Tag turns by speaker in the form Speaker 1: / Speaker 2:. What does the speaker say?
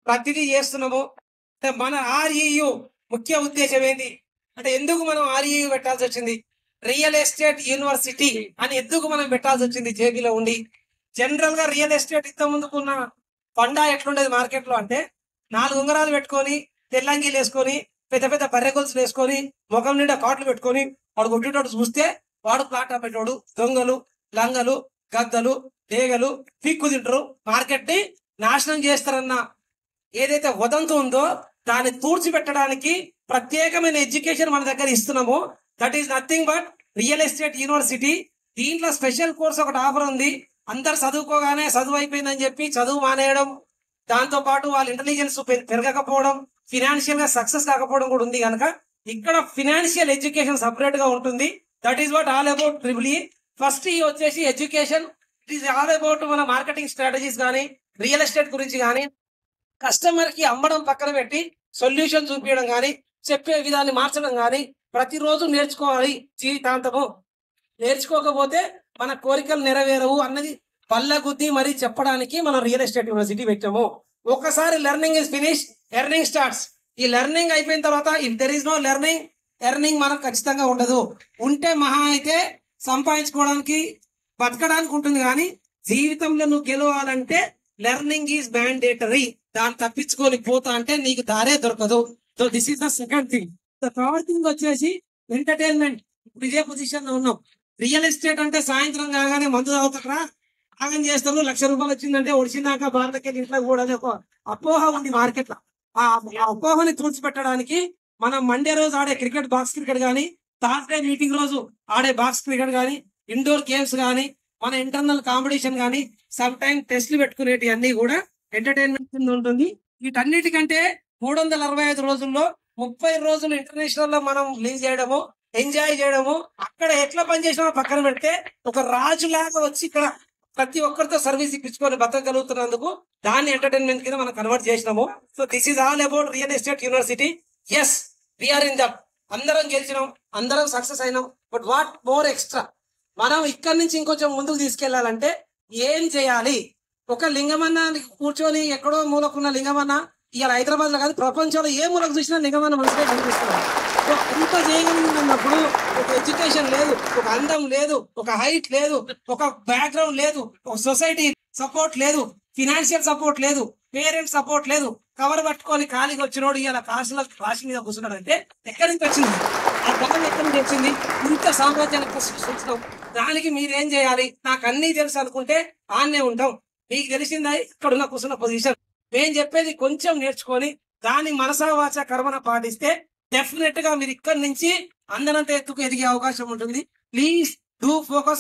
Speaker 1: ప్రతిదీ చేస్తున్నాము. మన ఆర్ఈయు ముఖ్య ఉద్దేశం ఏంటి అంటే ఎందుకు మనం ఆర్ఈయు పెట్టాల్సి వచ్చింది? రియల్ ఎస్టేట్ యూనివర్సిటీ అని ఎందుకు మనం పెట్టాల్సి వచ్చింది జేబీలో ఉండి? జనరల్ గా రియల్ ఎస్టేట్ ఇంత ముందుకున్న పండా ఎట్లుండేది మార్కెట్ లో అంటే 4 ఉంగరాలు పెట్టుకొని, తెల్లంగీలు వేసుకొని, పెద్ద పెద్ద బర్రెగొలుసులు వేసుకొని, ముఖం నిండా కాట్లు పెట్టుకొని వాడు కొట్టేటోడు చూస్తే వాడు ప్లాట్ పెట్టాడు. దొంగలు, లంగలు, గద్దలు, తీగలు పీక్కు తింటారు, మార్కెట్ ని నాశనం చేస్తారన్న ఏదైతే వదంతు ఉందో దాన్ని తూర్చిపెట్టడానికి ప్రత్యేకమైన ఎడ్యుకేషన్ మన దగ్గర ఇస్తున్నాము. That is nothing but real estate university. దీంట్లో స్పెషల్ కోర్స్ ఒకటి ఆఫర్ ఉంది. అందరు చదువుకోగానే చదువు అయిపోయిందని చెప్పి చదువు మానేయడం, దాంతో పాటు వాళ్ళ ఇంటెలిజెన్స్ పెరగకపోవడం, ఫినాన్షియల్ గా సక్సెస్ కాకపోవడం కూడా ఉంది. కనుక ఇక్కడ ఫినాన్షియల్ ఎడ్యుకేషన్ సపరేట్ గా ఉంటుంది. That is what all about triple. First ఈ వచ్చేసి education. It is all about మన మార్కెటింగ్ స్ట్రాటజీస్ కానీ, రియల్ ఎస్టేట్ గురించి కానీ, కస్టమర్ కి అమ్మడం పక్కన పెట్టి సొల్యూషన్ చూపించడం కానీ, చెప్పే విధాన్ని మార్చడం కానీ ప్రతిరోజు నేర్చుకోవాలి జీవితాంతము. నేర్చుకోకపోతే మన కోరికలు నెరవేరవు అన్నది పళ్ళ గుద్ది మరీ చెప్పడానికి మనం రియల్ ఎస్టేట్ యూనివర్సిటీ పెట్టాము. ఒకసారి learning is finish, earning starts. ఈ లెర్నింగ్ అయిపోయిన తర్వాత if there is no learning, earning మనకు ఖచ్చితంగా ఉండదు. ఉంటే మహా అయితే సంపాదించుకోవడానికి, బతకడానికి ఉంటుంది. కానీ జీవితంలో నువ్వు గెలవాలంటే లెర్నింగ్ ఈజ్ మ్యాండేటరీ. దాన్ని తప్పించుకొని పోతా అంటే నీకు దారే దొరకదు. So this is the second thing. The third thing వచ్చేసి ఎంటర్టైన్మెంట్. ఇప్పుడు ఇదే పొజిషన్ లో ఉన్నాం. రియల్ ఎస్టేట్ అంటే సాయంత్రం కాగానే మందు తాగుతారా, ఆగం చేస్తారు, ₹1,00,000 వచ్చిందంటే ఒడిచిందాక భారతకి ఇంట్లో కూడా ఒక అపోహ ఉంది మార్కెట్ లో. ఆ అపోహని తుడిచిపెట్టడానికి మనం మండే రోజు ఆడే క్రికెట్, బాక్స్ క్రికెట్ కానీ, థర్స్డే మీటింగ్ రోజు ఆడే బాక్స్ క్రికెట్ కానీ, ఇండోర్ గేమ్స్ కానీ, మన ఇంటర్నల్ కాంపిటీషన్ కానీ, సమ్ టైమ్ టెస్ట్లు పెట్టుకునేటి అన్ని కూడా ఎంటర్టైన్మెంట్ కింద ఉంటుంది. వీటన్నిటికంటే 365 రోజుల్లో 30 రోజులు ఇంటర్నేషనల్ లో మనం లీవ్ చేయడము, ఎంజాయ్ చేయడము, అక్కడ ఎట్లా పనిచేసినా పక్కన పెడితే ఒక రాజులాగా వచ్చి ఇక్కడ ప్రతి ఒక్కరితో సర్వీస్ ఇప్పించుకొని బతకగలుగుతున్నందుకు దాన్ని ఎంటర్టైన్మెంట్ కింద మనం కన్వర్ట్ చేసినాము. So this is all about real estate university. Yes, we are in that. అందరం గెలిచినాం, అందరం సక్సెస్ అయినాం. But what more extra? మనం ఇక్కడి నుంచి ఇంకొంచెం ముందుకు తీసుకెళ్లాలంటే ఏం చేయాలి? ఒక లింగమన్న కూర్చొని ఎక్కడో మూలకున్న లింగమన్న ఇవాళ హైదరాబాద్ లో కాదు, ప్రపంచంలో ఏ మూలకు చూసినా లింగమన్న మనసులో కనిపిస్తున్నాడు. అంత చేయగలిగినప్పుడు ఒక ఎడ్యుకేషన్ లేదు, ఒక అందం లేదు, ఒక హైట్ లేదు, ఒక బ్యాక్గ్రౌండ్ లేదు, ఒక సొసైటీ సపోర్ట్ లేదు, ఫినాన్షియల్ సపోర్ట్ లేదు, పేరెంట్స్ సపోర్ట్ లేదు, కవర్ పట్టుకొని ఖాళీకి వచ్చినోడు ఇలా క్లాస్ మీద కూర్చున్నాడు అంటే ఎక్కడి నుంచి వచ్చింది? ఆ బలం ఎక్కడి నుంచి వచ్చింది? ఇంత సామ్రాజ్యానికి సృష్టిస్తాం. దానికి మీరేం చేయాలి? నాకు అన్ని తెలుసు అనుకుంటే ఆన్నే ఉంటాం. మీకు తెలిసిందా ఇక్కడ ఉన్న కూర్చున్న పొజిషన్? మేము చెప్పేది కొంచెం నేర్చుకొని దాన్ని మనసా వాచ కర్మన పాటిస్తే డెఫినెట్ గా మీరు ఇక్కడి నుంచి అందనంత ఎత్తుకు ఎదిగే అవకాశం ఉంటుంది. Please do focus.